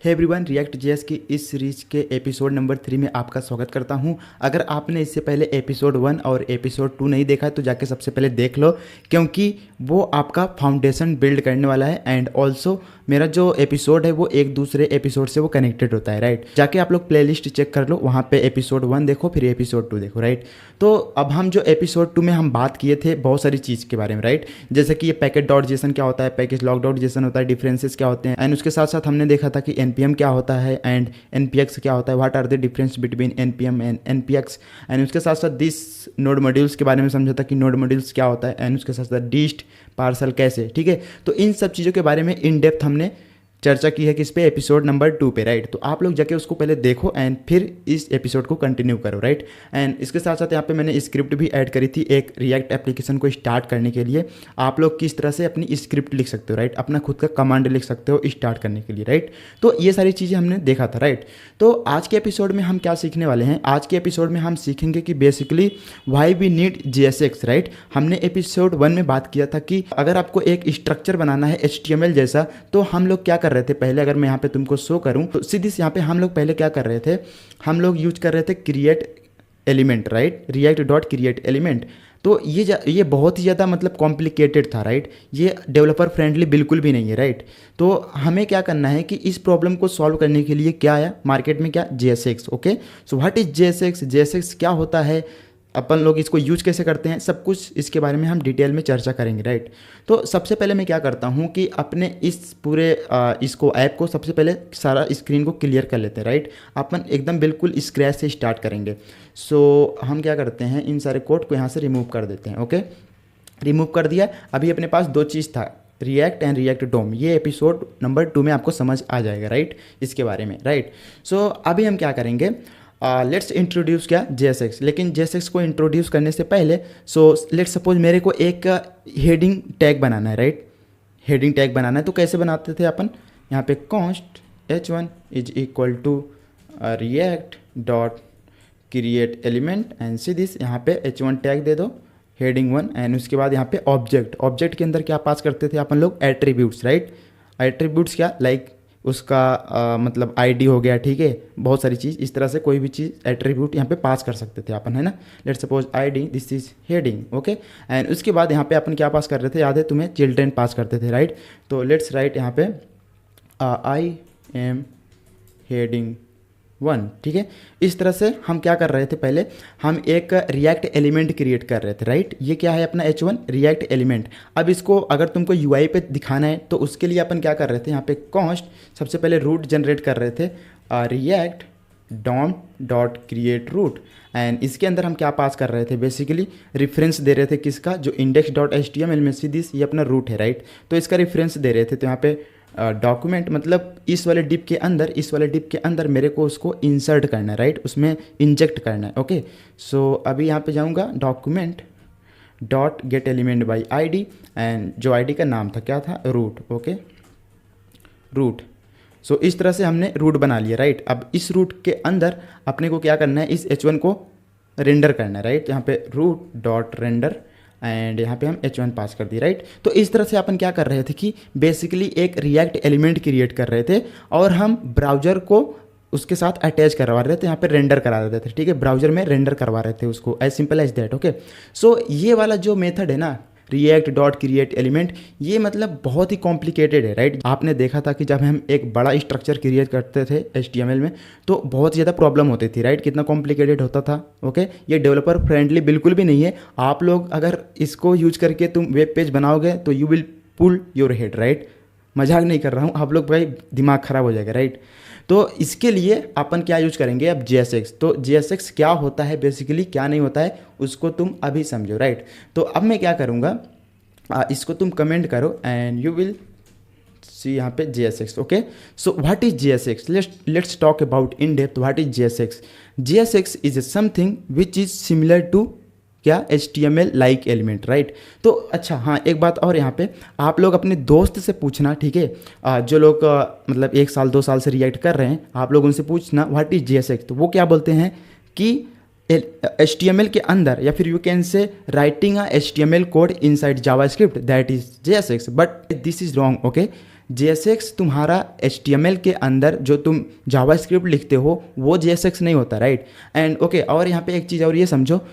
Hey everyone, react JS की इस series के एपिसोड नंबर 3 में आपका स्वागत करता हूं। अगर आपने इससे पहले एपिसोड 1 और एपिसोड 2 नहीं देखा है तो जाके सबसे पहले देख लो, क्योंकि वो आपका फाउंडेशन बिल्ड करने वाला है। एंड ऑल्सो मेरा जो एपिसोड है वो एक दूसरे एपिसोड से वो कनेक्टेड होता है, राइट। जाके आप लोग प्लेलिस्ट चेक कर लो, वहाँ पे एपिसोड 1 देखो, फिर एपिसोड 2 देखो, राइट। तो अब हम जो एपिसोड 2 में हम बात किए थे बहुत सारी चीज़ के बारे में, राइट। जैसे कि ये पैकेट डॉट जेसन क्या होता है, पैकेज लॉक डॉट जेसन होता है, डिफरेंसेस क्या होते हैं, एंड उसके साथ साथ हमने देखा था कि एनपीएम क्या होता है एंड एनपीएक्स क्या होता है, what are the difference between NPM and NPX. And उसके साथ साथ दिस नोड मॉड्यूल्स के बारे में समझा था कि नोड मॉड्यूल्स क्या होता है, एंड उसके साथ साथ डिस्ट पार्सल कैसे, ठीक है। तो इन सब चीज़ों के बारे में इन डेप्थ हमने चर्चा की है किस पे, एपिसोड नंबर 2 पे, राइट। तो आप लोग जाके उसको पहले देखो एंड फिर इस एपिसोड को कंटिन्यू करो, राइट। एंड इसके साथ साथ यहाँ पे मैंने स्क्रिप्ट भी ऐड करी थी एक रिएक्ट एप्लीकेशन को स्टार्ट करने के लिए। आप लोग किस तरह से अपनी स्क्रिप्ट लिख सकते हो, राइट, अपना खुद का कमांड लिख सकते हो स्टार्ट करने के लिए, राइट। तो ये सारी चीज़ें हमने देखा था, राइट। तो आज के एपिसोड में हम क्या सीखने वाले हैं, आज के एपिसोड में हम सीखेंगे कि basically why we need JSX, right. हमने एपिसोड 1 में बात किया था कि अगर आपको एक स्ट्रक्चर बनाना है HTML जैसा, तो हम लोग क्या कर रहे थे पहले, अगर मैं यहाँ पे तुमको शो करूँ तो सीधी यहाँ पे हम लोग पहले क्या कर रहे थे, हम लोग यूज कर रहे थे create element, right, react dot create element. तो ये बहुत ही ज़्यादा मतलब कॉम्प्लिकेटेड था, राइट। ये डेवलपर फ्रेंडली बिल्कुल भी नहीं है, राइट। तो हमें क्या करना है कि इस प्रॉब्लम को सॉल्व करने के लिए क्या आया मार्केट में, क्या, JSX, okay. So what is JSX, JSX क्या होता है, अपन लोग इसको यूज कैसे करते हैं, सब कुछ इसके बारे में हम डिटेल में चर्चा करेंगे, राइट। तो सबसे पहले मैं क्या करता हूँ कि अपने इस पूरे इसको ऐप को सबसे पहले सारा स्क्रीन को क्लियर कर लेते हैं, राइट। अपन एकदम बिल्कुल स्क्रैच से स्टार्ट करेंगे। सो हम क्या करते हैं, इन सारे कोड को यहाँ से रिमूव कर देते हैं, ओके। रिमूव कर दिया। अभी अपने पास दो चीज़ था, रिएक्ट एंड रिएक्ट डोम। ये एपिसोड नंबर 2 में आपको समझ आ जाएगा, राइट, इसके बारे में, राइट। सो अभी हम क्या करेंगे, लेट्स इंट्रोड्यूस क्या, JSX। लेकिन JSX को इंट्रोड्यूस करने से पहले लेट्स सपोज मेरे को एक हेडिंग टैग बनाना है, राइट। हेडिंग टैग बनाना है तो कैसे बनाते थे अपन, यहाँ पे const h1 is equal to React dot create element and see this, यहाँ पे h1 टैग दे दो, हेडिंग 1, एंड उसके बाद यहाँ पे ऑब्जेक्ट के अंदर क्या पास करते थे अपन लोग, एट्रीब्यूट्स, राइट। एट्रीब्यूट्स क्या, लाइक उसका मतलब आईडी हो गया, ठीक है, बहुत सारी चीज़ इस तरह से कोई भी चीज़ एट्रीब्यूट यहाँ पे पास कर सकते थे अपन, है ना। Let's suppose ID, this is heading, okay. And उसके बाद यहाँ पे अपन क्या पास कर रहे थे, याद है तुम्हें, चिल्ड्रेन पास करते थे, राइट। तो लेट्स राइट यहाँ पे आई एम हेडिंग 1, ठीक है। इस तरह से हम क्या कर रहे थे, पहले हम एक रिएक्ट एलिमेंट क्रिएट कर रहे थे, राइट। ये क्या है अपना h1 रिएक्ट एलिमेंट। अब इसको अगर तुमको UI पे दिखाना है तो उसके लिए अपन क्या कर रहे थे, यहाँ पे कॉन्स्ट सबसे पहले रूट जनरेट कर रहे थे, react DOM dot create root, and इसके अंदर हम क्या पास कर रहे थे, बेसिकली रेफरेंस दे रहे थे किसका, जो इंडेक्स डॉट HTML में सी दिस, ये अपना रूट है, राइट। तो इसका रेफरेंस दे रहे थे, तो यहाँ पे डॉक्यूमेंट मतलब इस वाले डिप के अंदर मेरे को उसको इंसर्ट करना है, राइट, उसमें इंजेक्ट करना है, ओके। सो अभी यहाँ पे जाऊँगा, document dot gate element by ID, and जो आईडी का नाम था क्या था, रूट, ओके, रूट। सो इस तरह से हमने रूट बना लिया, राइट। अब इस रूट के अंदर अपने को क्या करना है, इस h1 को रेंडर करना है, राइट। यहाँ पे रूट डॉट रेंडर, एंड यहाँ पे हम h1 पास कर दिए, राइट। तो इस तरह से अपन क्या कर रहे थे कि बेसिकली एक रिएक्ट एलिमेंट क्रिएट कर रहे थे और हम ब्राउजर को उसके साथ अटैच करवा रहे थे, यहाँ पे रेंडर करा रहे थे, ठीक है, ब्राउजर में रेंडर करवा रहे थे उसको, as simple as that, okay. So ये वाला जो मेथड है ना, रिएक्ट डॉट क्रिएट एलिमेंट, ये मतलब बहुत ही कॉम्प्लिकेटेड है, राइट। आपने देखा था कि जब हम एक बड़ा स्ट्रक्चर क्रिएट करते थे HTML में तो बहुत ज़्यादा प्रॉब्लम होती थी, राइट, कितना कॉम्प्लिकेटेड होता था, ओके। ये डेवलपर फ्रेंडली बिल्कुल भी नहीं है। आप लोग अगर इसको यूज करके तुम वेब पेज बनाओगे तो you will pull your head, right. मजाक नहीं कर रहा हूँ, आप लोग भाई दिमाग खराब हो जाएगा, राइट। तो इसके लिए अपन क्या यूज करेंगे अब, JSX। तो JSX क्या होता है बेसिकली, क्या नहीं होता है, उसको तुम अभी समझो, राइट। तो अब मैं क्या करूँगा, इसको तुम कमेंट करो एंड यू विल सी यहाँ पे JSX, okay. So what is JSX, let's talk about in depth what is JSX। JSX is something which is similar to क्या, HTML लाइक एलिमेंट, राइट। तो अच्छा हाँ, एक बात और यहाँ पे आप लोग अपने दोस्त से पूछना, ठीक है, जो लोग मतलब 1 साल 2 साल से रिएक्ट कर रहे हैं, आप लोग उनसे पूछना व्हाट इज JSX। तो वो क्या बोलते हैं कि HTML के अंदर, या फिर यू कैन से writing a HTML code inside JavaScript, that is JSX, but this is wrong, okay. JSX तुम्हारा HTML के अंदर जो तुम जावास्क्रिप्ट लिखते हो वो JSX नहीं होता, राइट। एंड ओके, और यहाँ पे एक चीज़ और ये समझो,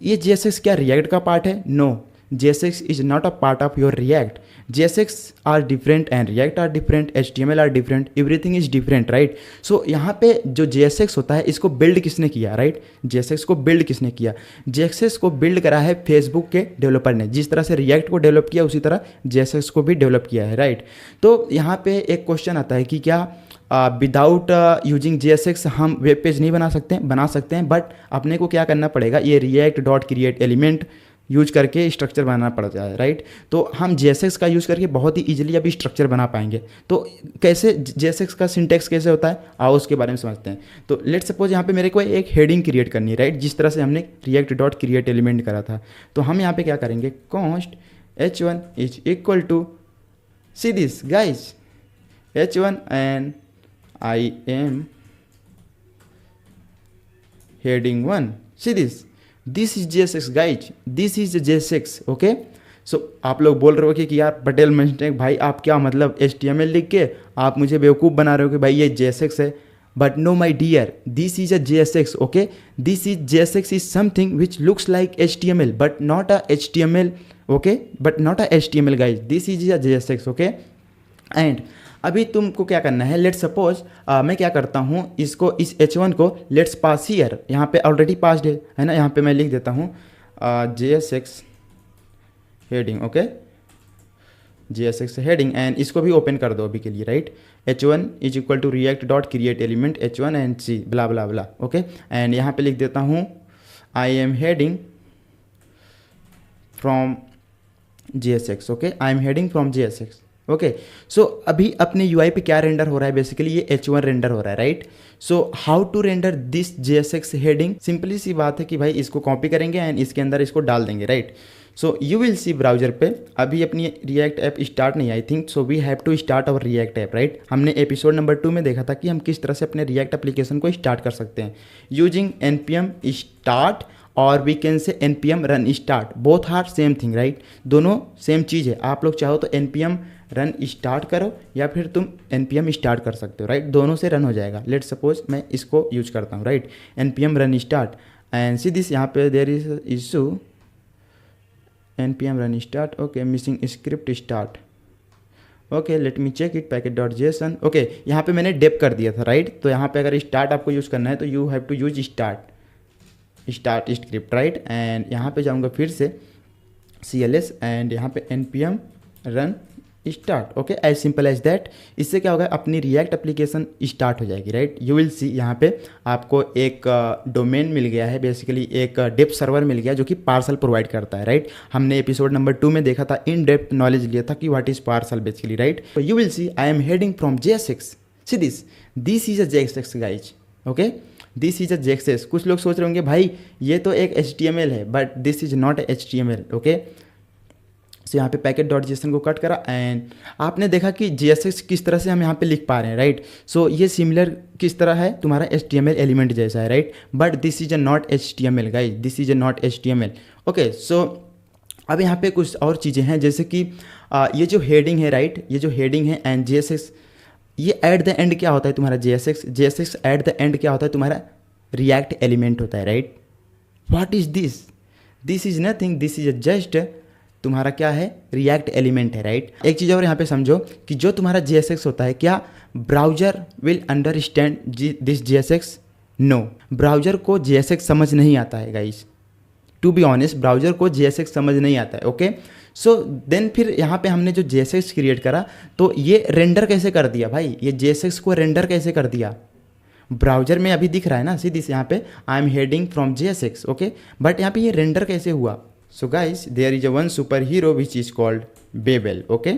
ये JSX क्या रिएक्ट का पार्ट है? No, JSX is not a part of your React. JSX are different and React are different, HTML are different, everything is different, right? So यहाँ पे जो JSX होता है इसको बिल्ड किसने किया, राइट? JSX को बिल्ड किसने किया? JSX को बिल्ड करा है फेसबुक के डेवलपर ने। जिस तरह से React को डेवलप किया उसी तरह JSX को भी डेवलप किया है, राइट? तो यहाँ पे एक क्वेश्चन आता है कि क्या विदाउट यूजिंग JSX हम वेब पेज नहीं बना सकते हैं, बट अपने को क्या करना पड़ेगा, ये react dot create element use करके स्ट्रक्चर बनाना पड़ता है, राइट। तो हम JSX का यूज़ करके बहुत ही इजीली अभी स्ट्रक्चर बना पाएंगे। तो कैसे JSX का सिंटेक्स कैसे होता है, आओ उसके बारे में समझते हैं। तो लेट सपोज यहाँ पे मेरे को एक हेडिंग क्रिएट करनी है, राइट, जिस तरह से हमने रिएक्ट डॉट क्रिएट एलिमेंट करा था। तो हम यहाँ पे क्या करेंगे, const h1 is equal to, see this guys, h1 and I am heading 1, see this is JSX guys, this is the JSX, okay। so आप लोग बोल रहे हो कि यार पटेल मिस्टेक भाई, आप क्या मतलब HTML लिख के आप मुझे बेवकूफ़ बना रहे हो कि भाई ये JSX है, but no my dear, this is a JSX, okay। this is JSX is something which looks like HTML but not a HTML, okay, but not a HTML guys, this is a JSX, okay। And अभी तुमको क्या करना है, let's suppose मैं क्या करता हूँ, इसको इस h1 को लेट्स पास हियर, यहाँ पे ऑलरेडी पास्ड है ना, यहाँ पे मैं लिख देता हूँ JSX heading, okay, JSX heading, and इसको भी ओपन कर दो अभी के लिए, right. h1 is equal to React dot create element h1 and see blah blah blah, okay. And यहाँ पे लिख देता हूँ I am heading from JSX, okay, I am heading from JSX, okay. So अभी अपने UI पे क्या render हो रहा है, बेसिकली ये h1 रेंडर हो रहा है, right. So how to render this JSX heading, simply सी बात है कि भाई इसको कॉपी करेंगे एंड इसके अंदर इसको डाल देंगे, right. So you will see browser पे अभी अपनी रिएक्ट ऐप स्टार्ट नहीं I think, so we have to start our react app, right. हमने एपिसोड नंबर 2 में देखा था कि हम किस तरह से अपने रिएक्ट एप्लीकेशन को स्टार्ट कर सकते हैं यूजिंग npm स्टार्ट, और we can say npm run start, both are same thing, right. दोनों सेम चीज़ है, आप लोग चाहो तो npm रन स्टार्ट करो या फिर तुम npm स्टार्ट कर सकते हो, राइट, दोनों से रन हो जाएगा। लेट सपोज मैं इसको यूज करता हूँ, right, npm run start, and see this, यहाँ पे there is issue, npm run start, okay, missing script start, okay, let me check it, packet dot JSON, okay, यहाँ पे मैंने डेप कर दिया था, राइट। तो यहाँ पे अगर स्टार्ट आपको यूज़ करना है तो you have to use start script, right. And यहाँ पे जाऊँगा फिर से CLS एंड यहाँ पे npm run start, okay, as simple as that. इससे क्या होगा, अपनी रिएक्ट एप्लीकेशन स्टार्ट हो जाएगी, राइट। यू विल सी यहाँ पे आपको एक डोमेन मिल गया है, बेसिकली एक डेप्थ सर्वर मिल गया जो कि पार्सल प्रोवाइड करता है, राइट। हमने एपिसोड नंबर 2 में देखा था, इन डेप्थ नॉलेज लिया था कि what is parcel basically, right. तो you will see I am heading from JSX, see this is a JSX guys, okay, this is a JSX। कुछ लोग सोच रहे होंगे भाई ये तो एक HTML है, but this is not HTML, okay. So यहाँ पे पैकेट डॉट जेसन को कट करा एंड आपने देखा कि JSX किस तरह से हम यहाँ पे लिख पा रहे हैं, राइट। सो ये सिमिलर किस तरह है, तुम्हारा HTML एलिमेंट जैसा है, right, but this is a not HTML guys, this is a not HTML, okay. So अब यहाँ पे कुछ और चीज़ें हैं, जैसे कि ये जो हेडिंग है, राइट, ये जो हेडिंग है एंड JSX, ये एट द एंड क्या होता है तुम्हारा JSX एट द एंड क्या होता है तुम्हारा रिएक्ट एलिमेंट होता है, right. What is this is nothing, this is just तुम्हारा क्या है, रिएक्ट एलिमेंट है, राइट। एक चीज़ और यहाँ पे समझो कि जो तुम्हारा JSX होता है, क्या browser will understand this JSX? No, browser को JSX समझ नहीं आता है guys, to be honest, browser को JSX समझ नहीं आता है, ओके। सो देन फिर यहाँ पे हमने जो JSX क्रिएट करा तो ये रेंडर कैसे कर दिया भाई, ये JSX को रेंडर कैसे कर दिया, ब्राउजर में अभी दिख रहा है ना, सीधी यहाँ पे I am heading from JSX, okay, but यहाँ पे ये रेंडर कैसे हुआ। So guys there is a one super hero which is called Babel, okay.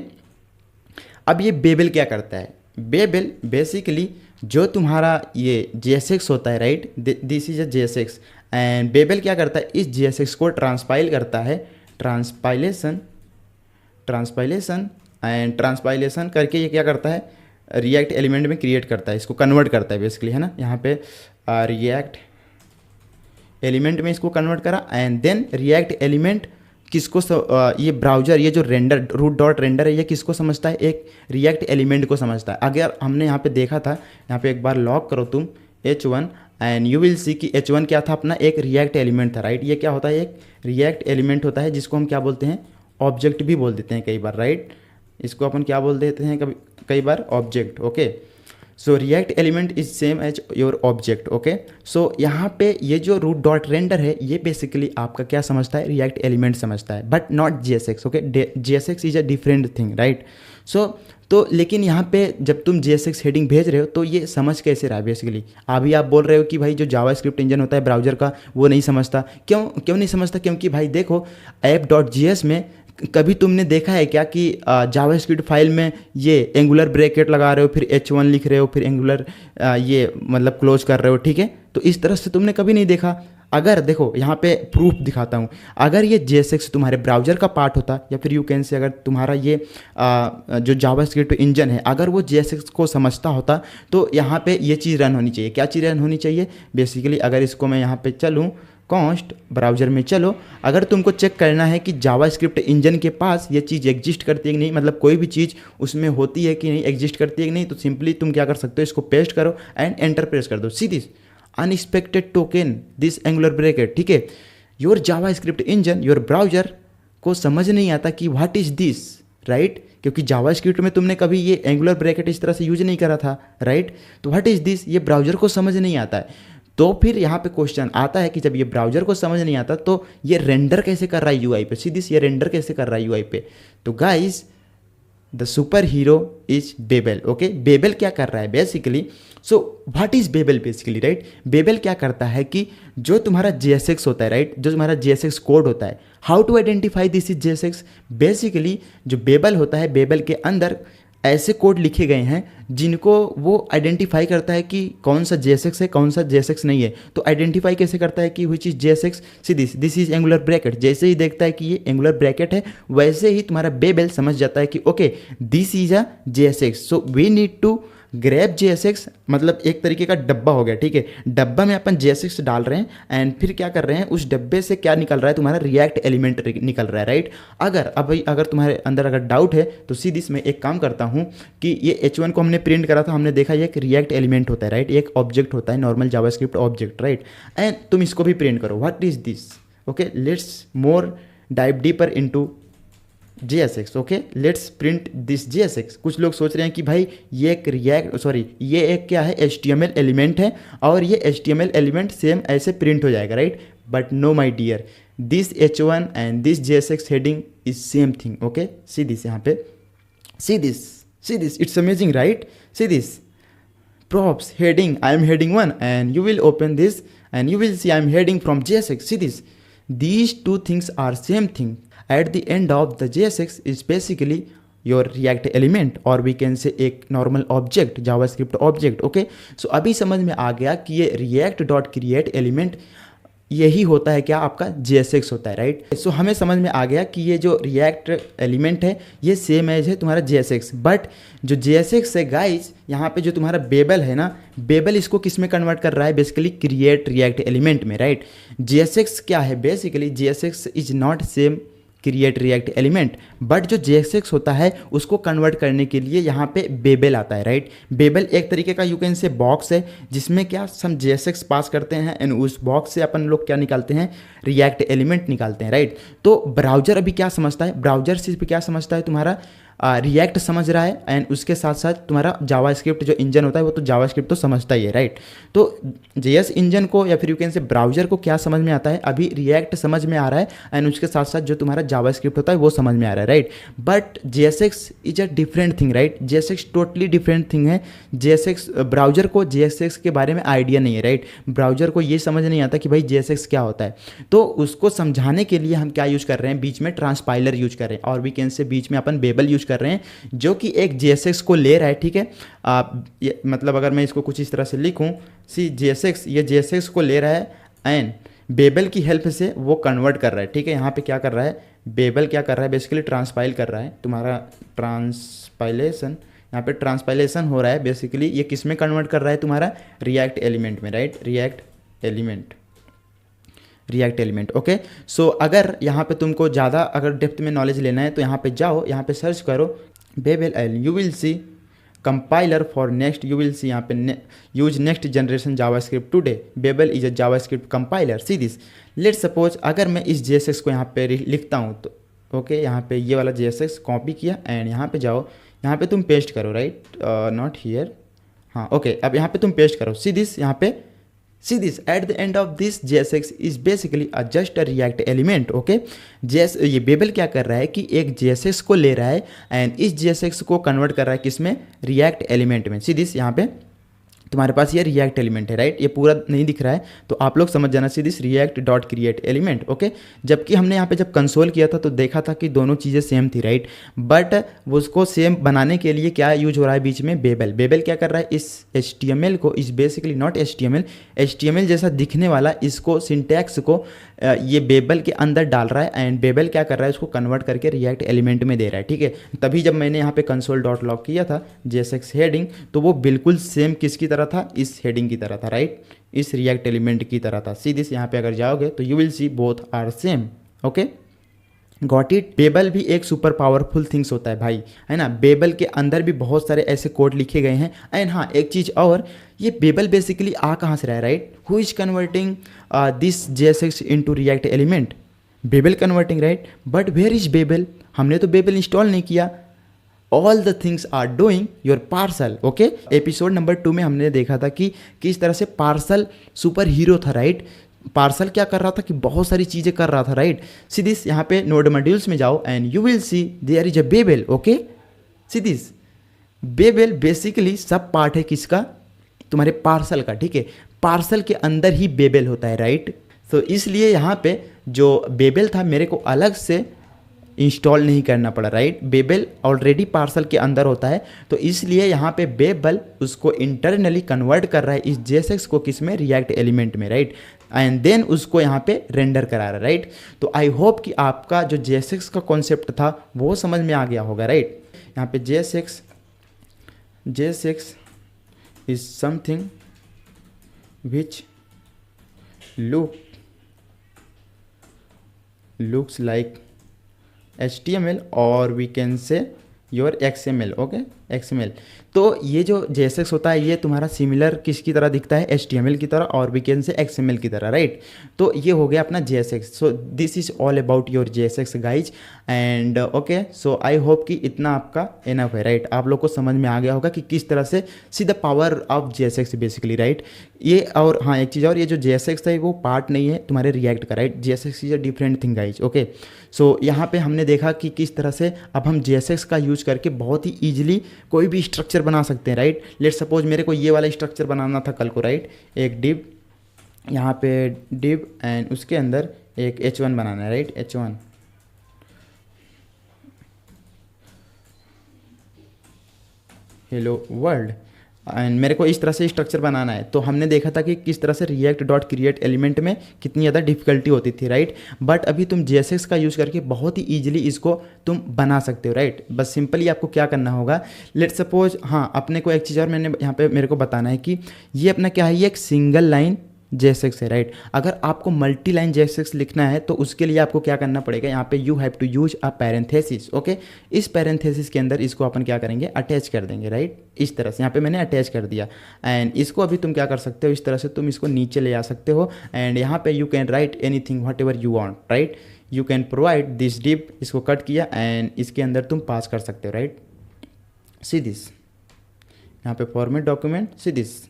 अब ये बेबल क्या करता है, बेबल बेसिकली जो तुम्हारा ये JSX होता है, right, this is a JSX, and Babel क्या करता है, इस JSX को ट्रांसपाइल करता है, ट्रांसपाइलेशन एंड ट्रांसपाइलेशन करके ये क्या करता है, रिएक्ट एलिमेंट में क्रिएट करता है, इसको कन्वर्ट करता है बेसिकली, है ना। यहाँ पे रिएक्ट एलिमेंट में इसको कन्वर्ट करा एंड देन रिएक्ट एलिमेंट ये ब्राउज़र, ये जो रेंडर रूट डॉट रेंडर है, ये किसको समझता है? एक रिएक्ट एलिमेंट को समझता है। अगर हमने यहाँ पे देखा था, यहाँ पे एक बार लॉग करो तुम h1 एंड यू विल सी कि h1 क्या था? अपना एक रिएक्ट एलिमेंट था, राइट। ये क्या होता है? एक रिएक्ट एलिमेंट होता है जिसको हम क्या बोलते हैं? ऑब्जेक्ट भी बोल देते हैं कई बार, राइट। इसको अपन क्या बोल देते हैं कई बार? Object, okay. So React element is same as your object, okay. So यहाँ पे ये जो रूट डॉट रेंडर है, ये बेसिकली आपका क्या समझता है? रिएक्ट एलिमेंट समझता है, but not JSX, okay. JSX is a different thing, right. So तो लेकिन यहाँ पे जब तुम JSX हेडिंग भेज रहे हो तो ये समझ कैसे रहा है बेसिकली? अभी आप बोल रहे हो कि भाई जो जावास्क्रिप्ट इंजन होता है ब्राउजर का, वो नहीं समझता। क्यों नहीं समझता? क्योंकि भाई देखो, app.js में कभी तुमने देखा है क्या कि जावास्क्रिप्ट फाइल में ये एंगुलर ब्रैकेट लगा रहे हो, फिर h1 लिख रहे हो, फिर एंगुलर ये मतलब क्लोज कर रहे हो, ठीक है? तो इस तरह से तुमने कभी नहीं देखा। अगर देखो यहाँ पे प्रूफ दिखाता हूँ, अगर ये JSX तुम्हारे ब्राउज़र का पार्ट होता, या फिर यू कैन से अगर तुम्हारा ये जो जावास्क्रिप्ट इंजन है अगर वो JSX को समझता होता, तो यहाँ पे ये चीज़ रन होनी चाहिए। क्या चीज़ रन होनी चाहिए? बेसिकली अगर इसको मैं यहाँ पे चलूँ, कॉन्स्ट ब्राउज़र में चलो, अगर तुमको चेक करना है कि जावास्क्रिप्ट इंजन के पास ये चीज़ एग्जिस्ट करती है कि नहीं, मतलब कोई भी चीज़ उसमें होती है कि नहीं, एग्जिस्ट करती है कि नहीं, तो सिंपली तुम क्या कर सकते हो? इसको पेस्ट करो एंड एंटर प्रेस कर दो। See this unexpected token this angular bracket, ठीक है। Your JavaScript engine, your browser को समझ नहीं आता कि व्हाट इज़ दिस, राइट। क्योंकि जावास्क्रिप्ट में तुमने कभी ये एंगुलर ब्रैकेट इस तरह से यूज नहीं करा था, राइट। तो व्हाट इज़ दिस, ये ब्राउज़र को समझ नहीं आता है। तो फिर यहाँ पे क्वेश्चन आता है कि जब ये ब्राउज़र को समझ नहीं आता तो ये रेंडर कैसे कर रहा है यूआई पे? सीधी ये रेंडर कैसे कर रहा है यूआई पे? तो guys, the super hero is Babel, okay. Babel क्या कर रहा है basically? So what is Babel basically, right. Babel क्या करता है कि जो तुम्हारा JSX होता है, राइट, जो तुम्हारा JSX कोड होता है, how to identify this is JSX? Basically जो बेबल होता है, बेबल के अंदर ऐसे कोड लिखे गए हैं जिनको वो आइडेंटिफाई करता है कि कौन सा JSX है, कौन सा JSX नहीं है। तो आइडेंटिफाई कैसे करता है कि which is JSX? See this is angular bracket. जैसे ही देखता है कि ये एंगुलर ब्रैकेट है, वैसे ही तुम्हारा बेबल समझ जाता है कि okay this is a JSX, so we need to grab JSX, मतलब एक तरीके का डब्बा हो गया, ठीक है। डब्बा में अपन JSX डाल रहे हैं एंड फिर क्या कर रहे हैं, उस डब्बे से क्या निकल रहा है? तुम्हारा रिएक्ट एलिमेंट निकल रहा है, राइट। अगर तुम्हारे अंदर अगर डाउट है तो सीधी मैं एक काम करता हूँ कि ये H1 को हमने प्रिंट करा था, हमने देखा ये एक रिएक्ट एलिमेंट होता है, राइट, एक ऑब्जेक्ट होता है, normal JavaScript object, right. And तुम इसको भी प्रिंट करो, what is this, okay. Let's more dive deeper into JSX, okay. Let's print this JSX। कुछ लोग सोच रहे हैं कि भाई ये एक ये एक क्या है? HTML एलिमेंट है और ये HTML एलिमेंट सेम ऐसे प्रिंट हो जाएगा, right. But no my dear, this H1 and this JSX heading is same thing, okay. See this, यहाँ पे see this, it's amazing, right. See this props heading, I am heading 1, and you will open this and you will see I am heading from JSX. See this, these two things are same thing. At the end of the JSX is basically your React element, or we can say एक normal object, JavaScript object, okay. So अभी समझ में आ गया कि ये react.create element यही होता है क्या? आपका JSX होता है, राइट। सो हमें समझ में आ गया कि ये जो रिएक्ट एलिमेंट है ये सेम एज है तुम्हारा JSX, बट जो JSX है गाइस, यहाँ पे जो तुम्हारा बेबल है ना, बेबल इसको किस में कन्वर्ट कर रहा है? बेसिकली क्रिएट रिएक्ट एलिमेंट में, राइट। JSX क्या है? Basically JSX is not same create react element, but जो JSX होता है उसको कन्वर्ट करने के लिए यहाँ पे बेबल आता है, राइट। बेबल एक तरीके का यू कैन से बॉक्स है जिसमें क्या हम JSX पास करते हैं एंड उस बॉक्स से अपन लोग क्या निकालते हैं? रिएक्ट एलिमेंट निकालते हैं, राइट। तो ब्राउजर अभी क्या समझता है? ब्राउजर सिर्फ क्या समझता है? तुम्हारा रिएक्ट समझ रहा है एंड उसके साथ साथ तुम्हारा जावास्क्रिप्ट जो इंजन होता है वो तो जावास्क्रिप्ट तो समझता ही है, राइट। तो JS इंजन को या फिर यू कैन से ब्राउजर को क्या समझ में आता है? अभी रिएक्ट समझ में आ रहा है एंड उसके साथ साथ जो तुम्हारा जावास्क्रिप्ट होता है वो समझ में आ रहा है, right. But JSX is a different thing, right. JSX totally different thing है। JSX ब्राउजर को JSX के बारे में आइडिया नहीं है, राइट। ब्राउजर को ये समझ नहीं आता कि भाई JSX क्या होता है। तो उसको समझाने के लिए हम क्या यूज कर रहे हैं? बीच में ट्रांसपाइलर यूज कर रहे हैं, और वी कैन से बीच में अपन बेबल यूज कर रहे हैं जो कि एक JSX को ले रहा है, ठीक है। मतलब अगर मैं इसको कुछ इस तरह से लिखूं, सी JSX, ये JSX को ले रहा है एंड बेबल की हेल्प से वो कन्वर्ट कर रहा है, ठीक है। यहाँ पे क्या कर रहा है? बेबल क्या कर रहा है? बेसिकली ट्रांसपाइल कर रहा है, तुम्हारा ट्रांसपाइलेशन, यहाँ पे ट्रांसपाइलेशन हो रहा है। बेसिकली ये किस में कन्वर्ट कर रहा है? तुम्हारा रिएक्ट एलिमेंट में, right. React element, React element. Okay, so अगर यहाँ पे तुमको ज़्यादा अगर डेप्थ में नॉलेज लेना है तो यहाँ पे जाओ, यहाँ पे सर्च करो Babel L, you will see compiler for next, you will see यहाँ पे use next generation JavaScript today, Babel is a JavaScript compiler. See this, let suppose अगर मैं इस JSX को यहाँ पे लिखता हूँ तो ओके, यहाँ पे ये वाला JSX कॉपी किया एंड यहाँ पे जाओ, यहाँ पे तुम पेस्ट करो, राइट, नॉट हियर, हाँ ओके, अब यहाँ पे तुम पेस्ट करो। सी दिस, यहाँ पे see this, at the end of this JSX is basically just a react element. Okay, ये बेबल क्या कर रहा है कि एक JSX को ले रहा है एंड इस JSX को कन्वर्ट कर रहा है किसमें, रिएक्ट एलिमेंट में। सी दिस, यहाँ पे तुम्हारे पास ये रिएक्ट एलिमेंट है, राइट, ये पूरा नहीं दिख रहा है तो आप लोग समझ जाना, see this react dot create element. Okay, जबकि हमने यहाँ पे जब कंसोल किया था तो देखा था कि दोनों चीज़ें सेम थी, राइट, बट उसको सेम बनाने के लिए क्या यूज हो रहा है बीच में, बेबल। बेबल क्या कर रहा है, इस HTML को, इस बेसिकली नॉट HTML जैसा दिखने वाला इसको सिंटैक्स को ये बेबल के अंदर डाल रहा है एंड बेबल क्या कर रहा है, उसको कन्वर्ट करके रिएक्ट एलिमेंट में दे रहा है। ठीक है, तभी जब मैंने यहाँ पे कंसोल डॉट लॉग किया था JSX हेडिंग तो वो बिल्कुल सेम किसकी तरह था, इस हेडिंग की तरह था, राइट, इस रिएक्ट एलिमेंट की तरह था। सी दिस, यहाँ पे अगर जाओगे तो you will see both are same. Okay, got it. Babel भी एक सुपर पावरफुल थिंग्स होता है भाई, है ना, बेबल के अंदर भी बहुत सारे ऐसे कोड लिखे गए हैं। एंड हाँ, एक चीज़ और, ये बेबल बेसिकली आ कहाँ से रहा है, right, who is converting this JSX into react element, Babel converting, right, but where is Babel, हमने तो बेबल इंस्टॉल नहीं किया। All the things are doing your parcel. Okay, episode number 2 में हमने देखा था कि किस तरह से पार्सल सुपर हीरो था, राइट, पार्सल क्या कर रहा था कि बहुत सारी चीज़ें कर रहा था, राइट। सी दिस, यहाँ पे नोड मॉड्यूल्स में जाओ and you will see there is a Babel. Okay, see this, Babel basically सब पार्ट है किसका, तुम्हारे पार्सल का। ठीक है, पार्सल के अंदर ही बेबल होता है, राइट, तो इसलिए यहाँ पे जो बेबल था मेरे को अलग से इंस्टॉल नहीं करना पड़ा, राइट, बेबल ऑलरेडी पार्सल के अंदर होता है तो इसलिए यहाँ पे बेबल उसको इंटरनली कन्वर्ट कर रहा है इस JSX को किस में, रिएक्ट एलिमेंट में, राइट, एंड देन उसको यहाँ पे रेंडर करा रहा है, राइट। तो आई होप कि आपका जो JSX का कॉन्सेप्ट था वो समझ में आ गया होगा, राइट। यहाँ पे JSX is something which looks like HTML और we can say your XML। Okay, XML, तो ये जो JSX होता है ये तुम्हारा सिमिलर किसकी तरह दिखता है, HTML की तरह और वी कैन से XML की तरह, राइट। तो ये हो गया अपना JSX। So this is all about your JSX guys and okay, so I hope कि इतना आपका इनफ है, राइट, आप लोग को समझ में आ गया होगा कि किस तरह से see the power of JSX basically, right. ये और हाँ, एक चीज़ और, ये जो JSX था वो पार्ट नहीं है तुम्हारे रिएक्ट का, right, JSX is a different thing guys. Okay, so यहाँ पे हमने देखा कि किस तरह से अब हम JSX का यूज करके बहुत ही ईजिली कोई भी स्ट्रक्चर बना सकते हैं, राइट। लेट सपोज मेरे को ये वाला स्ट्रक्चर बनाना था कल को, राइट, एक डिव, यहाँ पे डिव एंड उसके अंदर एक H1 बनाना है, right, H1, hello world, and मेरे को इस तरह से स्ट्रक्चर बनाना है। तो हमने देखा था कि किस तरह से रिएक्ट डॉट क्रिएट एलिमेंट में कितनी ज़्यादा डिफिकल्टी होती थी, राइट, बट अभी तुम JSX का यूज़ करके बहुत ही ईजिली इसको तुम बना सकते हो, राइट। बस सिंपली आपको क्या करना होगा, लेट सपोज, हाँ, अपने को एक चीज़ और मैंने यहाँ पे मेरे को बताना है कि ये अपना क्या है, ये एक सिंगल लाइन JSX है, राइट। अगर आपको मल्टी लाइन JSX लिखना है तो उसके लिए आपको क्या करना पड़ेगा, यहाँ पे you have to use a parenthesis. Okay, इस पैरेंथेसिस के अंदर इसको अपन क्या करेंगे, अटैच कर देंगे, राइट, इस तरह से। यहाँ पे मैंने अटैच कर दिया एंड इसको अभी तुम क्या कर सकते हो, इस तरह से तुम इसको नीचे ले आ सकते हो एंड यहाँ पे you can write anything what ever you want, right, you can provide this div, इसको कट किया एंड इसके अंदर तुम पास कर सकते हो, राइट। सी दिस, यहाँ पे format document, see this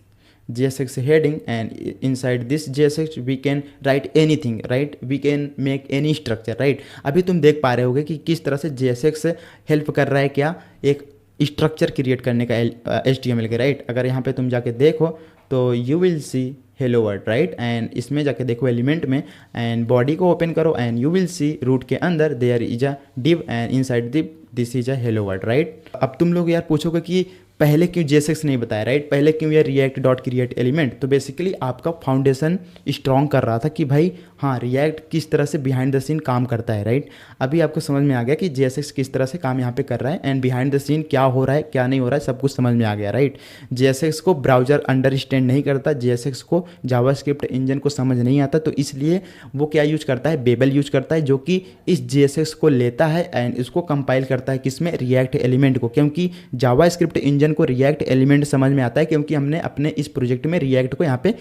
JSX heading and inside this JSX we can write anything, right, we can make any structure, right। अभी तुम देख पा रहे होगे कि किस तरह से JSX हेल्प कर रहा है क्या, एक स्ट्रक्चर क्रिएट करने का HTML के, राइट। अगर यहाँ पे तुम जाके देखो तो you will see hello word, right, and इसमें जाके देखो एलिमेंट में एंड बॉडी को ओपन करो and you will see root के अंदर there is a div and inside div this is a hello word, right. अब तुम लोग यार पूछोगे कि पहले क्यों JSX नहीं बताया, राइट, पहले क्यों ये रिएक्ट डॉट क्रिएट एलिमेंट। तो बेसिकली आपका फाउंडेशन स्ट्रॉन्ग कर रहा था कि भाई हाँ, रिएक्ट किस तरह से बिहाइंड द सीन काम करता है, राइट। अभी आपको समझ में आ गया कि JSX किस तरह से काम यहाँ पे कर रहा है एंड बिहाइंड द सीन क्या हो रहा है क्या नहीं हो रहा है, सब कुछ समझ में आ गया, राइट। JSX को ब्राउजर अंडरस्टैंड नहीं करता, JSX को जावास्क्रिप्ट इंजन को समझ नहीं आता, तो इसलिए वो क्या यूज करता है, बेबल यूज करता है, जो कि इस JSX को लेता है एंड इसको कंपाइल करता है किसमें, रिएक्ट एलिमेंट को, क्योंकि जावास्क्रिप्ट इंजन को रिएक्ट एलिमेंट समझ में आता है, क्योंकि हमने अपने इस प्रोजेक्ट में रिएक्ट को यहाँ पे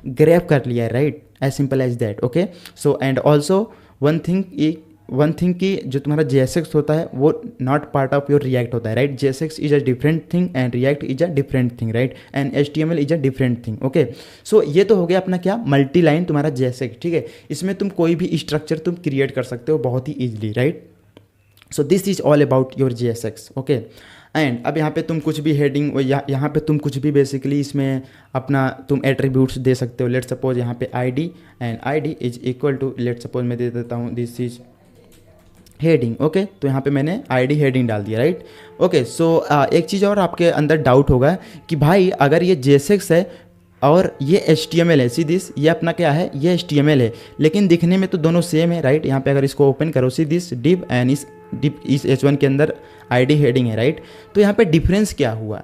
ग्रैब कर लिया है, right. As simple as that, okay. So and also one thing कि जो तुम्हारा JSX होता है वो not part of your React होता है, right. JSX is a different thing and React is a different thing, right, and HTML is a different thing, okay. So ये तो हो गया अपना क्या, मल्टी लाइन तुम्हारा JSX, ठीक है। इसमें तुम कोई भी स्ट्रक्चर तुम क्रिएट कर सकते हो बहुत ही easily, right. So this is all about your JSX, okay. And अब यहाँ पे तुम कुछ भी हेडिंग यहाँ पे तुम कुछ भी बेसिकली इसमें अपना तुम एट्रीब्यूट्स दे सकते हो। लेट सपोज यहाँ पे ID and ID is equal to, let suppose मैं दे देता हूँ दिस इज हेडिंग, ओके। तो यहाँ पे मैंने ID हेडिंग डाल दिया, राइट, ओके। सो एक चीज़ और आपके अंदर डाउट होगा कि भाई अगर ये JSX है और ये HTML है, सी दिस, ये अपना क्या है, ये HTML है, लेकिन दिखने में तो दोनों सेम है, राइट। यहाँ पे अगर इसको ओपन करो, सी दिस डिव एंड इस H1 के अंदर ID हेडिंग है, राइट। तो यहाँ पे डिफरेंस क्या हुआ,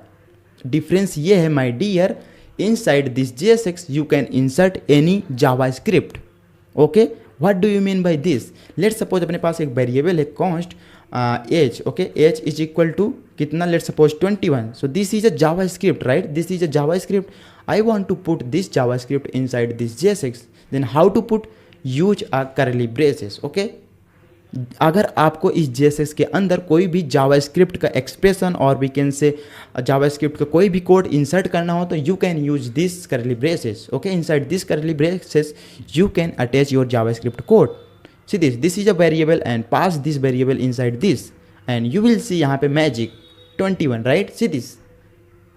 डिफरेंस ये है my dear, inside this JSX you can insert any JavaScript, okay. What do you mean by this, let suppose अपने पास एक वेरिएबल है const age, okay, age is equal to कितना, let suppose 21, so this is a JavaScript, right, this is a JavaScript, I want to put this JavaScript inside this JSX, then how to put, use a curly braces, okay। अगर आपको इस JSX के अंदर कोई भी JavaScript का expression और we can से जावास्क्रिप्ट का कोई भी कोड इंसर्ट करना हो तो you can use this curly braces, okay. Inside this curly braces you can attach your JavaScript code, C this is a variable and pass this variable inside this and you will see यहाँ पे magic 21, right, see this,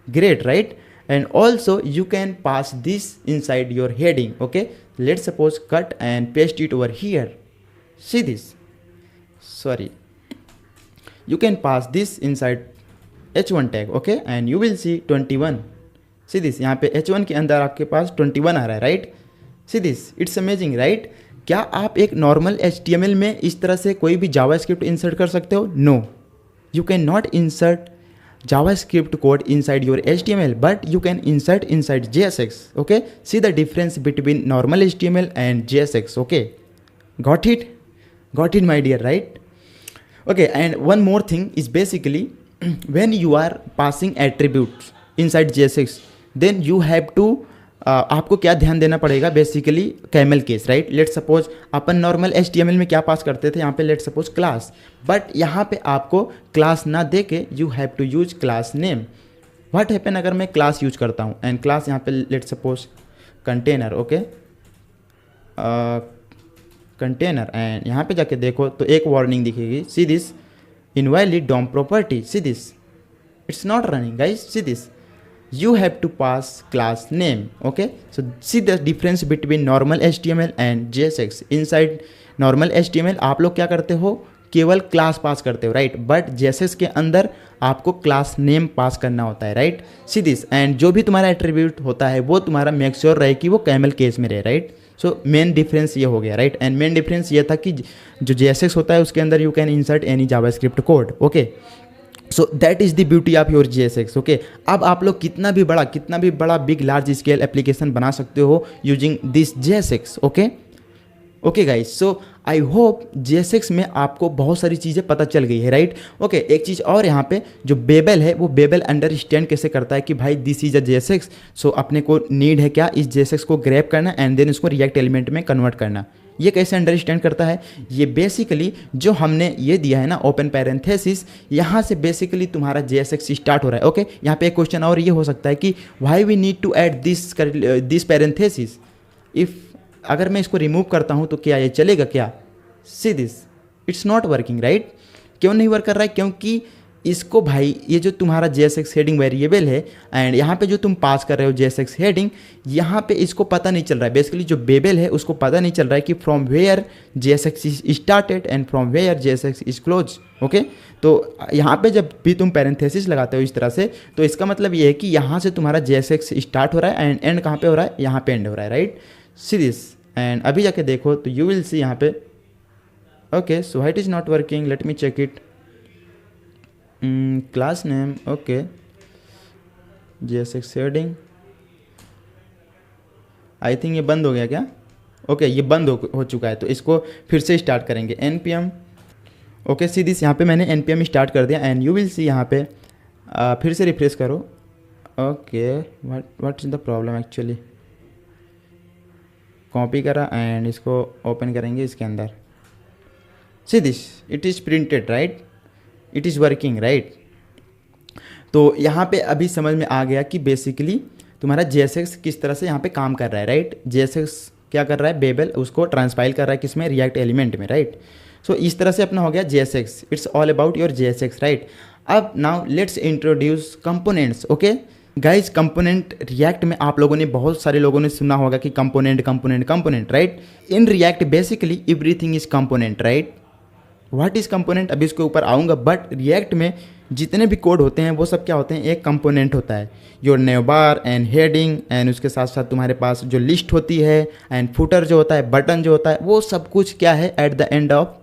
great, right. And also you can pass this inside your heading, okay. Let's suppose cut and paste it over here, see this, sorry, you can pass this inside H1 tag, okay, and you will see 21, see this, यहाँ पे H1 के अंदर आपके पास 21 आ रहा है, right, see this, it's amazing, right. क्या आप एक नॉर्मल HTML में इस तरह से कोई भी जावास्क्रिप्ट इंसर्ट कर सकते हो, no, you cannot insert JavaScript code inside your HTML, but you can insert inside JSX, okay. See the difference between normal HTML and JSX, okay. Got it my dear, right, okay. And one more thing is basically when you are passing attributes inside JSX, then you have to आपको क्या ध्यान देना पड़ेगा, basically camel case, right. Let suppose अपन normal HTML में क्या पास करते थे, यहाँ पे लेट सपोज क्लास, बट यहाँ पे आपको क्लास ना दे के you have to use class name. What happen अगर मैं क्लास यूज करता हूँ एंड क्लास यहाँ पे let suppose container, okay, container, and यहाँ पे जाके देखो तो एक वार्निंग दिखेगी, see this, invalid DOM property, see this, it's not running guys, see this, you have to pass class name, okay. So see the difference between normal HTML and JSX. inside normal HTML आप लोग क्या करते हो, केवल class pass करते हो, right, but JSX के अंदर आपको क्लास नेम पास करना होता है, राइट, सी दिस। एंड जो भी तुम्हारा एट्रीब्यूट होता है वो तुम्हारा मेक श्योर रहे कि वो कैमल केस में रहे, राइट। सो मेन डिफरेंस ये हो गया, राइट। एंड मेन डिफरेंस ये था कि जो JSX होता है उसके अंदर you can insert any JavaScript code, okay. So that is the beauty of your JSX, okay. अब आप लोग कितना भी बड़ा बिग लार्ज स्केल एप्लीकेशन बना सकते हो using this JSX, okay, okay guys. So I hope JSX में आपको बहुत सारी चीज़ें पता चल गई है, राइट, ओके। एक चीज़ और यहाँ पे जो बेबल है वो बेबल अंडरस्टैंड कैसे करता है कि भाई दिस इज अ JSX, सो अपने को नीड है क्या, इस JSX को ग्रैब करना एंड देन उसको रिएक्ट एलिमेंट में कन्वर्ट करना। ये कैसे अंडरस्टैंड करता है, ये बेसिकली जो हमने ये दिया है ना ओपन पैरेंथेसिस, यहाँ से बेसिकली तुम्हारा JSX स्टार्ट हो रहा है, ओके। यहाँ पे एक क्वेश्चन और ये हो सकता है कि why we need to add this parenthesis, if अगर मैं इसको रिमूव करता हूँ तो क्या ये चलेगा क्या, सी this, it's not working, right. क्यों नहीं वर्क कर रहा है, क्योंकि इसको भाई ये जो तुम्हारा JSX हेडिंग वेरिएबल है एंड यहाँ पे जो तुम पास कर रहे हो JSX हेडिंग, यहाँ पे इसको पता नहीं चल रहा है, बेसिकली जो बेबल है उसको पता नहीं चल रहा है कि from where JSX is started and from where JSX is close, okay. तो यहाँ पे जब भी तुम पैरेंथेसिस लगाते हो इस तरह से, तो इसका मतलब ये है कि यहाँ से तुम्हारा JSX स्टार्ट हो रहा है एंड एंड कहाँ पे हो रहा है, यहाँ पे एंड हो रहा है, राइट, सी दिस। एंड अभी जाके देखो तो यू विल सी यहाँ पे okay so it is not working, let me check it. Class name okay JSX heading, I think ये बंद हो गया क्या? ओके ये बंद हो चुका है, तो इसको फिर से स्टार्ट करेंगे npm ओके सी दिस। यहाँ पे मैंने npm स्टार्ट कर दिया एंड यू विल सी यहाँ पे फिर से रिफ्रेश करो। Okay what is the problem actually, copy करा एंड इसको ओपन करेंगे इसके अंदर। See this it is printed right, it is working right. तो यहाँ पे अभी समझ में आ गया कि बेसिकली तुम्हारा JSX किस तरह से यहाँ पे काम कर रहा है राइट। JSX क्या कर रहा है, बेबल उसको ट्रांसपाइल कर रहा है किसमें, रिएक्ट एलिमेंट में राइट। सो इस तरह से अपना हो गया JSX, it's all about your JSX right. अब now let's introduce components okay guys. Component React में आप लोगों ने, बहुत सारे लोगों ने सुना होगा कि component right. In React basically everything is component right. What is component अभी इसके ऊपर आऊँगा, बट रिएक्ट में जितने भी कोड होते हैं वो सब क्या होते हैं, एक कंपोनेंट होता है। Your naive bar and heading and उसके साथ साथ तुम्हारे पास जो लिस्ट होती है एंड फुटर जो होता है, बटन जो होता है, वो सब कुछ क्या है at the end of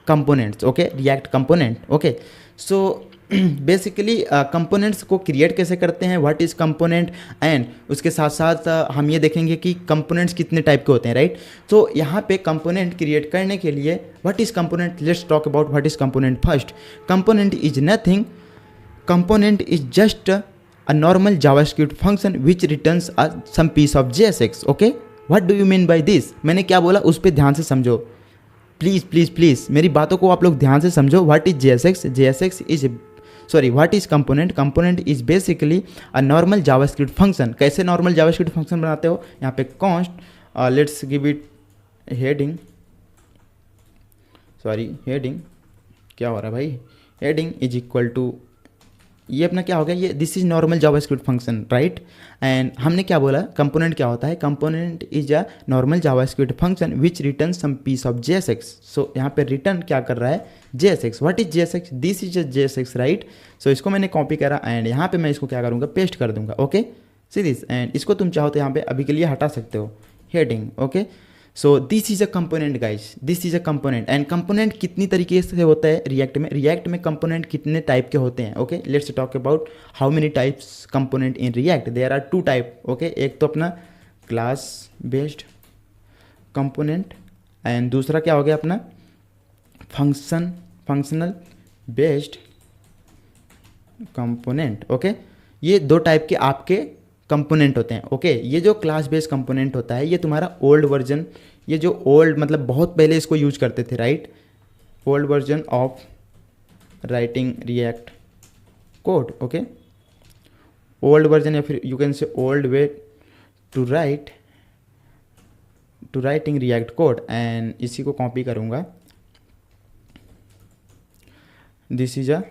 components okay, react component okay. So basically components को क्रिएट कैसे करते हैं, व्हाट इज़ कंपोनेंट, एंड उसके साथ साथ हम ये देखेंगे कि कंपोनेंट्स कितने टाइप के होते हैं राइट। तो यहाँ पे कंपोनेंट क्रिएट करने के लिए what is component, let's talk about what is component first. Component is nothing, component is just a normal JavaScript function which returns some piece of JSX okay. What do you mean by this, मैंने क्या बोला उस पर ध्यान से समझो please मेरी बातों को आप लोग ध्यान से समझो। What is JSX is what is component is basically a normal JavaScript function. कैसे नॉर्मल जावास्क्रिप्ट फंक्शन बनाते हो, यहाँ पे const let's give it heading, heading क्या हो रहा है भाई, हेडिंग इज इक्वल टू, ये अपना क्या हो गया, ये this is normal JavaScript function right. And हमने क्या बोला, कंपोनेंट क्या होता है, component is a normal JavaScript function which return some piece of JSX। So यहाँ पे रिटर्न क्या कर रहा है, JSX। What is JSX, this is a JSX right. So इसको मैंने कॉपी करा एंड यहाँ पे मैं इसको क्या करूँगा, पेस्ट कर दूंगा ओके सी दिस। एंड इसको तुम चाहो तो यहाँ पे अभी के लिए हटा सकते हो, heading okay. So this is a component guys, this is a component. And component कितनी तरीके से होता है रिएक्ट में कंपोनेंट कितने टाइप के होते हैं okay. Let's talk about how many types component in react, there are 2 type okay. एक तो अपना क्लास बेस्ड कंपोनेंट एंड दूसरा क्या हो गया अपना फंक्शनल बेस्ड कंपोनेंट ओके। ये 2 टाइप के आपके कंपोनेंट होते हैं ओके। ये जो क्लास बेस्ड कंपोनेंट होता है ये तुम्हारा ओल्ड वर्जन, ये जो ओल्ड मतलब बहुत पहले इसको यूज करते थे right, old version of writing react code okay. Old version या फिर you can say old way to writing react code. And इसी को कॉपी करूँगा, this is a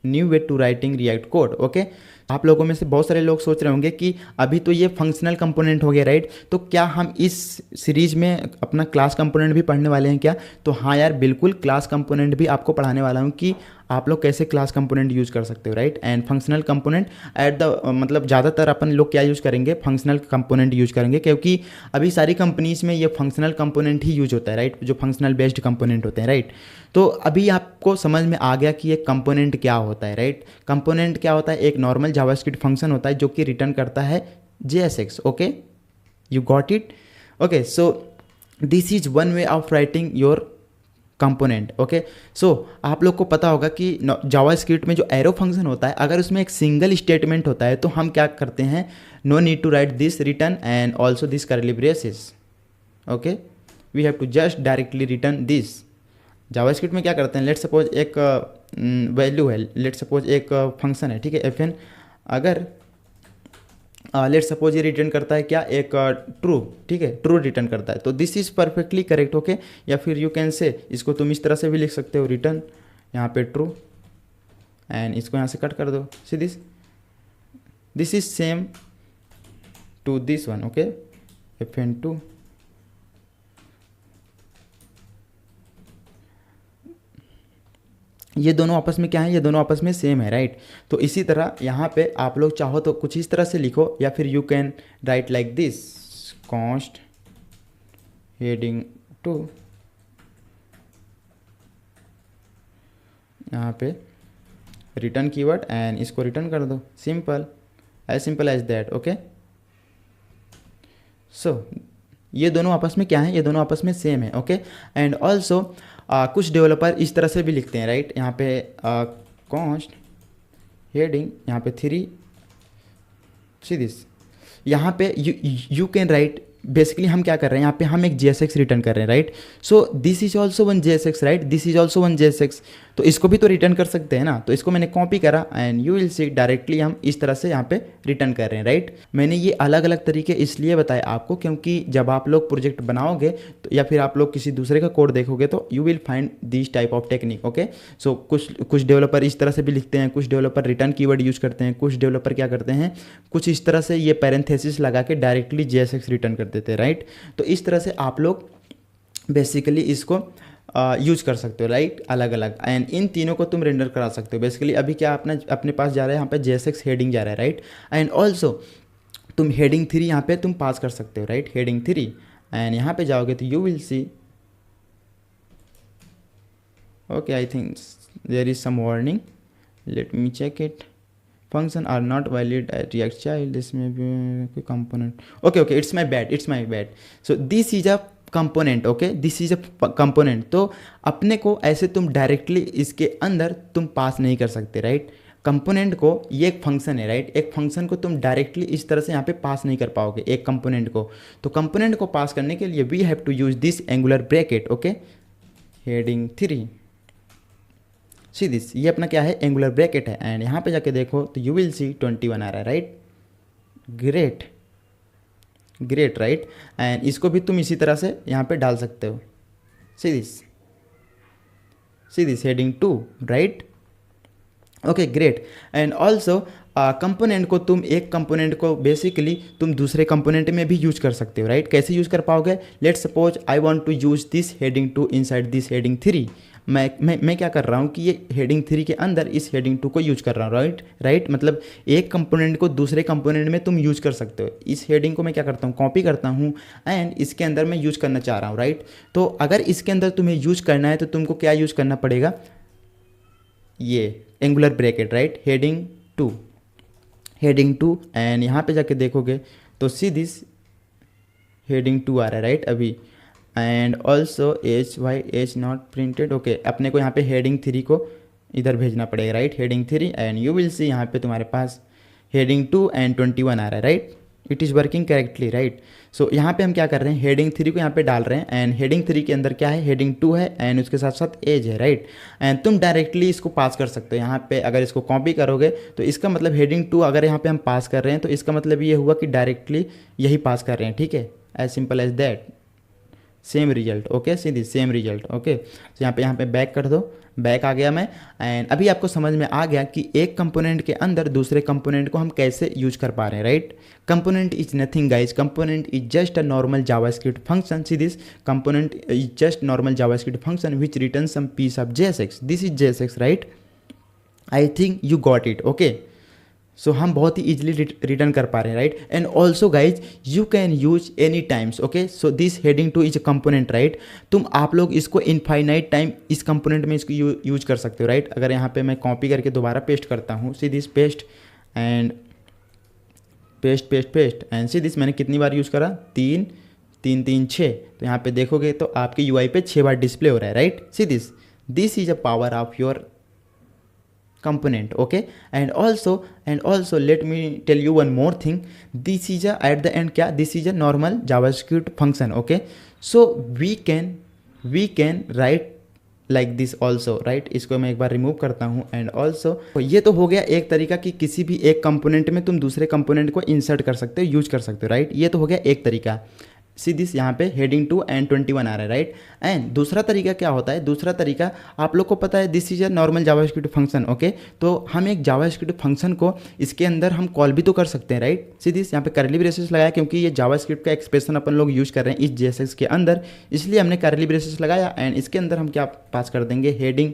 new way to writing react code okay. आप लोगों में से बहुत सारे लोग सोच रहे होंगे कि अभी तो ये फंक्शनल कंपोनेंट हो गया राइट, तो क्या हम इस सीरीज में अपना क्लास कंपोनेंट भी पढ़ने वाले हैं क्या? तो हाँ यार बिल्कुल, क्लास कंपोनेंट भी आपको पढ़ाने वाला हूँ कि आप लोग कैसे क्लास कंपोनेंट यूज़ कर सकते हो right. And functional component at the मतलब ज़्यादातर अपन लोग क्या यूज़ करेंगे, फंक्शनल कंपोनेंट यूज़ करेंगे, क्योंकि अभी सारी कंपनीज़ में ये फंक्शनल कंपोनेंट ही यूज होता है राइट, जो फंक्शनल बेस्ड कंपोनेंट होते हैं राइट। तो अभी आपको समझ में आ गया कि ये कंपोनेंट क्या होता है राइट। कंपोनेंट क्या होता है, एक नॉर्मल जावास्क्रिप्ट फंक्शन होता है जो कि रिटर्न करता है JSX okay, you got it okay. So this is one way of writing your component okay. So आप लोग को पता होगा कि जावास्क्रिप्ट में जो एरो फंक्शन होता है, अगर उसमें एक सिंगल स्टेटमेंट होता है तो हम क्या करते हैं, no need to write this return and also this curly braces okay, we have to just directly return this. JavaScript में क्या करते हैं, लेट सपोज एक वैल्यू है, लेट सपोज एक फंक्शन है ठीक है FN, अगर लेट सपोज ये रिटर्न करता है क्या, एक ट्रू ठीक है, ट्रू रिटर्न करता है, तो this is perfectly correct okay. या फिर यू कैन से इसको तुम इस तरह से भी लिख सकते हो, रिटर्न यहाँ पे ट्रू एंड इसको यहाँ से कट कर दो, see this is same to this one okay, FN2 ये दोनों आपस में क्या है, ये दोनों आपस में सेम है राइट। तो इसी तरह यहाँ पे आप लोग चाहो तो कुछ इस तरह से लिखो, या फिर you can write like this, const heading 2, यहाँ पे रिटर्न कीवर्ड एंड इसको रिटर्न कर दो, simple as that. Okay, so ये दोनों आपस में क्या है, ये दोनों आपस में सेम है। ओके, एंड ऑल्सो कुछ डेवलपर इस तरह से भी लिखते हैं, राइट। यहाँ पे कॉन्स्ट हेडिंग, यहाँ पे 3, सी दिस, यहाँ पे यू कैन राइट, बेसिकली हम क्या कर रहे हैं यहाँ पे, हम एक JSX रिटर्न कर रहे हैं, right. So this is also one JSX, right, this is also one JSX, तो इसको भी तो रिटर्न कर सकते हैं ना। तो इसको मैंने कॉपी करा and you will see directly हम इस तरह से यहाँ पे रिटर्न कर रहे हैं, राइट। मैंने ये अलग अलग तरीके इसलिए बताए आपको क्योंकि जब आप लोग प्रोजेक्ट बनाओगे तो या फिर आप लोग किसी दूसरे का कोड देखोगे तो you will find this type of technique. Okay, so कुछ डेवलपर इस तरह से भी लिखते हैं, कुछ डेवलपर रिटर्न कीवर्ड यूज करते हैं, कुछ डेवलपर क्या करते हैं, कुछ इस तरह से ये पैरेंथेसिस लगा के डायरेक्टली JSX रिटर्न कर देते हैं, राइट। तो इस तरह से आप लोग बेसिकली इसको यूज कर सकते हो, राइट, अलग अलग, एंड इन तीनों को तुम रेंडर करा सकते हो। बेसिकली अभी क्या अपने पास जा रहा है, यहाँ पे JSX हेडिंग जा रहा है, राइट, एंड ऑल्सो तुम हेडिंग 3 यहाँ पे तुम पास कर सकते हो, राइट, हेडिंग 3, एंड यहाँ पे जाओगे तो you will see, okay, I think there is some warning, let me check it, function are not valid at react child, this may be a component, okay, it's my bad, so this is a component, okay, this is a component। तो अपने को ऐसे तुम directly इसके अंदर तुम पास नहीं कर सकते, राइट। कंपोनेंट को, ये एक फंक्शन है, राइट, एक फंक्शन को तुम डायरेक्टली इस तरह से यहाँ पे पास नहीं कर पाओगे एक कंपोनेंट को। तो कंपोनेंट को पास करने के लिए we have to use this angular bracket. Okay, heading 3, see this, ये अपना क्या है, एंगुलर ब्रैकेट है, एंड यहाँ पे जाके देखो तो यू विल सी 21 आ रहा है, राइट, ग्रेट, राइट। एंड इसको भी तुम इसी तरह से यहाँ पे डाल सकते हो, सी this heading 2, right, okay, great. And also component को तुम, एक कंपोनेंट को बेसिकली तुम दूसरे कंपोनेंट में भी यूज कर सकते हो, राइट। कैसे यूज कर पाओगे, let's suppose I want to use this heading 2 inside this heading 3। मैं क्या कर रहा हूँ कि ये हेडिंग 3 के अंदर इस हेडिंग 2 को यूज कर रहा हूँ, राइट, मतलब एक कंपोनेंट को दूसरे कंपोनेंट में तुम यूज कर सकते हो। इस हेडिंग को मैं क्या करता हूँ, कॉपी करता हूँ एंड इसके अंदर मैं यूज करना चाह रहा हूँ, राइट। तो अगर इसके अंदर तुम्हें यूज करना है तो तुमको क्या यूज करना पड़ेगा, ये angular bracket, right, heading 2, and यहाँ पे जाके देखोगे तो सी दिस हेडिंग 2 आ रहा है, राइट, अभी, and also H not printed. Okay, अपने को यहाँ पे हेडिंग 3 को इधर भेजना पड़ेगा, right, heading 3, and you will see यहाँ पे तुम्हारे पास हेडिंग 2 एंड 21 आ रहा है, right, it is working correctly, right. So यहाँ पे हम क्या कर रहे हैं, हेडिंग 3 को यहाँ पे डाल रहे हैं, एंड हेडिंग 3 के अंदर क्या है, हेडिंग 2 है, एंड उसके साथ साथ एज है, राइट। एंड तुम डायरेक्टली इसको पास कर सकते हो यहाँ पे, अगर इसको कॉपी करोगे तो इसका मतलब हेडिंग 2 अगर यहाँ पे हम पास कर रहे हैं तो इसका मतलब ये हुआ कि डायरेक्टली यही पास कर रहे हैं, ठीक है, as simple as that, same result. Okay, सीधी सेम रिजल्ट। ओके, तो यहाँ पे बैक कर दो, बैक आ गया मैं, एंड अभी आपको समझ में आ गया कि एक कंपोनेंट के अंदर दूसरे कंपोनेंट को हम कैसे यूज कर पा रहे हैं, right. Component is nothing guys, component is just a normal JavaScript function. See this, component is just normal JavaScript function which return some piece of JSX, this is JSX, right. I think you got it. Okay, so हम बहुत ही easily return कर पा रहे हैं, right. And also guys you can use any times. Okay, so this heading 2 is a component, right. तुम आप लोग इसको इनफाइनाइट टाइम इस कंपोनेंट में इसको यूज कर सकते हो, राइट। अगर यहाँ पे मैं कॉपी करके दोबारा पेस्ट करता हूँ, see this paste and paste and see this, मैंने कितनी बार यूज़ करा, 3 3 3 6। तो यहाँ पे देखोगे तो आपके UI पे 6 बार डिस्प्ले हो रहा है, right. See this is a power of your component। okay, and also let me tell you one more thing, this is a at the end क्या, this is a normal JavaScript function। okay, so we can write like this also, right। इसको मैं एक बार remove करता हूँ, and also ये तो हो गया एक तरीका कि किसी भी एक कंपोनेंट में तुम दूसरे कंपोनेंट को इंसर्ट कर सकते हो, यूज कर सकते हो, राइट। ये तो हो गया एक तरीका। सी दिस, यहाँ पे हेडिंग 2 एंड 21 आ रहा है, राइट। एंड दूसरा तरीका क्या होता है, दूसरा तरीका आप लोग को पता है, this is a normal JavaScript function. Okay, तो हम एक जावास्क्रिप्ट फंक्शन को इसके अंदर हम कॉल भी तो कर सकते हैं, राइट। सी दिस, यहाँ पे करली ब्रेसेस लगाया क्योंकि ये जावास्क्रिप्ट का एक्सप्रेशन अपन लोग यूज कर रहे हैं इस JSX के अंदर, इसलिए हमने करली ब्रेसेस लगाया, एंड इसके अंदर हम क्या पास कर देंगे, हेडिंग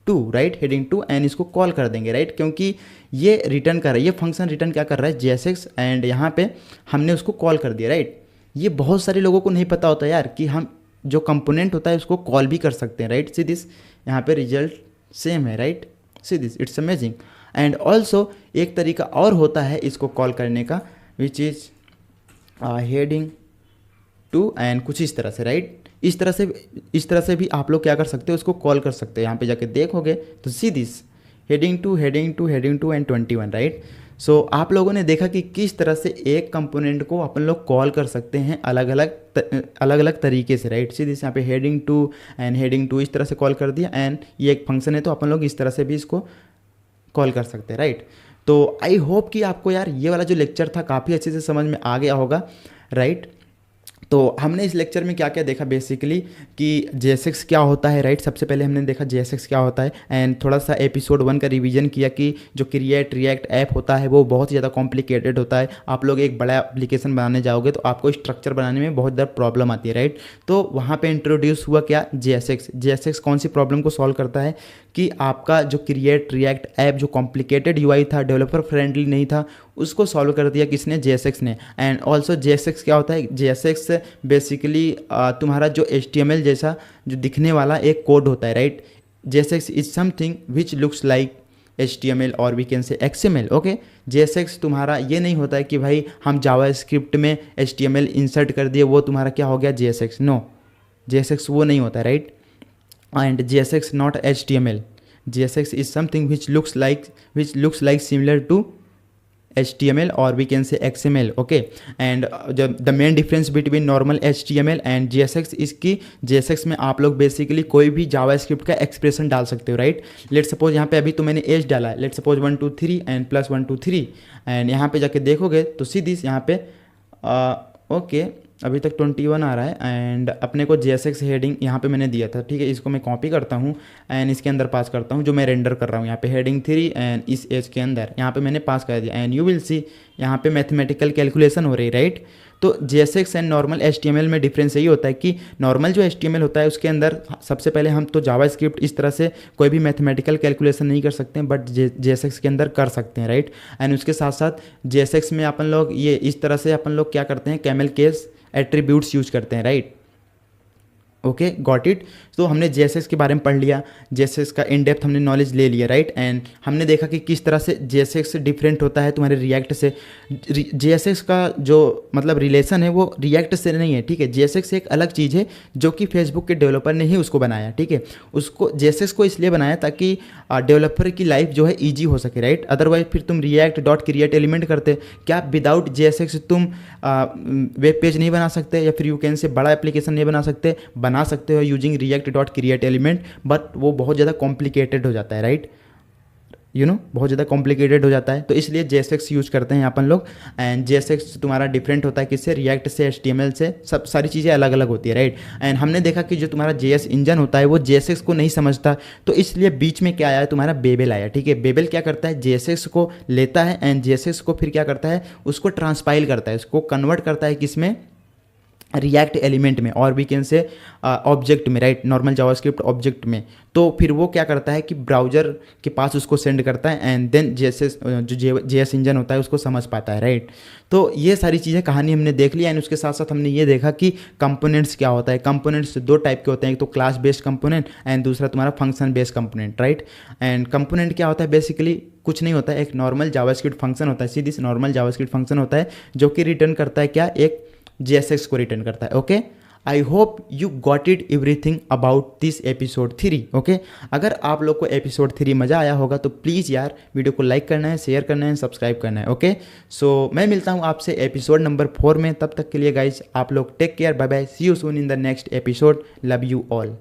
2, राइट, हेडिंग 2, एंड इसको कॉल कर देंगे, राइट, क्योंकि ये रिटर्न कर रहा है, ये फंक्शन रिटर्न क्या कर रहा है, JSX, एंड यहाँ पे हमने उसको कॉल कर दिया, राइट। ये बहुत सारे लोगों को नहीं पता होता यार कि हम जो कंपोनेंट होता है उसको कॉल भी कर सकते हैं, राइट। सी दिस, यहाँ पे रिजल्ट सेम है, right. See this, it's amazing. And also एक तरीका और होता है इसको कॉल करने का, विच इज़ हेडिंग टू एंड कुछ इस तरह से, राइट। इस तरह से भी आप लोग क्या कर सकते हो, उसको कॉल कर सकते हो। यहाँ पे जाके देखोगे तो see this, heading two and 21, right. So आप लोगों ने देखा कि किस तरह से एक कंपोनेंट को अपन लोग कॉल कर सकते हैं अलग अलग तरीके से, राइट। सी दिस, यहाँ पे heading two and heading two इस तरह से कॉल कर दिया, एंड ये एक फंक्शन है तो अपन लोग इस तरह से भी इसको कॉल कर सकते हैं, राइट। तो आई होप कि आपको यार ये वाला जो लेक्चर था काफ़ी अच्छे से समझ में आ गया होगा, राइट। तो हमने इस लेक्चर में क्या क्या देखा बेसिकली कि JSX क्या होता है, राइट। सबसे पहले हमने देखा JSX क्या होता है, एंड थोड़ा सा एपिसोड 1 का रिवीजन किया कि जो क्रिएट रिएक्ट ऐप होता है वो बहुत ही ज़्यादा कॉम्प्लिकेटेड होता है। आप लोग एक बड़ा एप्लीकेशन बनाने जाओगे तो आपको स्ट्रक्चर बनाने में बहुत ज़्यादा प्रॉब्लम आती है, राइट। तो वहाँ पर इंट्रोड्यूस हुआ क्या, JSX कौन सी प्रॉब्लम को सॉल्व करता है कि आपका जो क्रिएट रिएक्ट ऐप जो कॉम्प्लिकेटेड UI था, डेवलपर फ्रेंडली नहीं था, उसको सॉल्व कर दिया किसने, JSX ने। एंड ऑल्सो JSX क्या होता है, JSX बेसिकली तुम्हारा जो HTML जैसा जो दिखने वाला एक कोड होता है, right. JSX is something which looks like HTML और we can say XML, okay. JSX तुम्हारा ये नहीं होता है कि भाई हम जावास्क्रिप्ट में HTML इंसर्ट कर दिए वो तुम्हारा क्या हो गया JSX, नो, JSX वो नहीं होता, right. And JSX not HTML, JSX is something which looks like similar to HTML or we can say XML, okay. And the main difference between normal HTML and JSX is कि JSX में आप लोग basically कोई भी JavaScript का expression डाल सकते हो, राइट। लेट सपोज यहाँ पे अभी तो मैंने एज डाला है, let suppose 1 2 3 and plus 1 2 3, and यहाँ पे जाके देखोगे तो सीधी यहाँ पे ओके अभी तक 21 आ रहा है, एंड अपने को JSX हेडिंग यहाँ पे मैंने दिया था, ठीक है। इसको मैं कॉपी करता हूँ एंड इसके अंदर पास करता हूँ जो मैं रेंडर कर रहा हूँ, यहाँ पे हेडिंग 3 एंड इस एज के अंदर यहाँ पे मैंने पास कर दिया, एंड यू विल सी यहाँ पे मैथमेटिकल कैलकुलेशन हो रही है, राइट। तो JSX एंड नॉर्मल HTML में डिफरेंस यही होता है कि नॉर्मल जो HTML होता है उसके अंदर सबसे पहले हम तो जावास्क्रिप्ट इस तरह से कोई भी मैथमेटिकल कैलकुलेशन नहीं कर सकते हैं, बट JSX के अंदर कर सकते हैं, राइट। एंड उसके साथ साथ JSX में अपन लोग ये इस तरह से अपन लोग क्या करते हैं, कैमल केस एट्रीब्यूट्स यूज करते हैं, राइट। Okay, got it. तो हमने JSX के बारे में पढ़ लिया, JSX का इन डेप्थ हमने नॉलेज ले लिया, राइट। एंड हमने देखा कि किस तरह से JSX डिफरेंट होता है तुम्हारे रिएक्ट से। JSX का जो मतलब रिलेशन है वो रिएक्ट से नहीं है, ठीक है। JSX एक अलग चीज़ है जो कि फेसबुक के डेवलपर ने ही उसको बनाया, ठीक है। उसको JSX को इसलिए बनाया ताकि डेवलपर की लाइफ जो है ईजी हो सके, राइट। अदरवाइज फिर तुम रिएक्ट डॉट क्रिएट एलिमेंट करते, क्या विदाउट JSX तुम वेब पेज नहीं बना सकते, या फिर यू कैन से बड़ा एप्लीकेशन नहीं बना सकते हो using react dot create element, but वो बहुत ज़्यादा कॉम्प्लिकेटेड हो जाता है, राइट। बहुत ज़्यादा कॉम्प्लिकेटेड हो जाता है, तो इसलिए JSX यूज़ करते हैं अपन लोग। एंड JSX तुम्हारा डिफरेंट होता है किससे, रिएक्ट से, HTML से, सब सारी चीज़ें अलग अलग होती है, राइट। एंड हमने देखा कि जो तुम्हारा JS इंजन होता है वो JSX को नहीं समझता, तो इसलिए बीच में क्या आया, तुम्हारा बेबल आया, ठीक है। बेबल क्या करता है, JSX को लेता है एंड JSX को फिर क्या करता है, उसको ट्रांसपाइल करता है, उसको कन्वर्ट करता है किसमें, रिएक्ट एलिमेंट में, और वी कैन से ऑब्जेक्ट में, राइट, नॉर्मल जावास्क्रिप्ट ऑब्जेक्ट में। तो फिर वो क्या करता है कि ब्राउज़र के पास उसको सेंड करता है, एंड देन JS इंजन होता है उसको समझ पाता है, राइट। तो ये सारी चीज़ें कहानी हमने देख ली, एंड उसके साथ साथ हमने ये देखा कि कंपोनेंट्स क्या होता है। कंपोनेंट्स दो टाइप के होते हैं, एक तो क्लास बेस्ड कंपोनेंट एंड दूसरा तुम्हारा function based component, right. And component क्या होता है, बेसिकली कुछ नहीं होता है, एक नॉर्मल जावास्क्रिप्ट फंक्शन होता है, सीधी नॉर्मल जावास्क्रिप्ट फंक्शन होता है जो कि रिटर्न करता है क्या, एक JSX को रिटर्न करता है, okay. I hope you got it everything about this episode 3, okay. अगर आप लोग को एपिसोड 3 मज़ा आया होगा तो प्लीज़ यार वीडियो को लाइक करना है, शेयर करना है, सब्सक्राइब करना है, ओके। सो मैं मिलता हूँ आपसे एपिसोड नंबर 4 में, तब तक के लिए गाइज आप लोग take care, bye bye, see you soon in the next episode, love you all.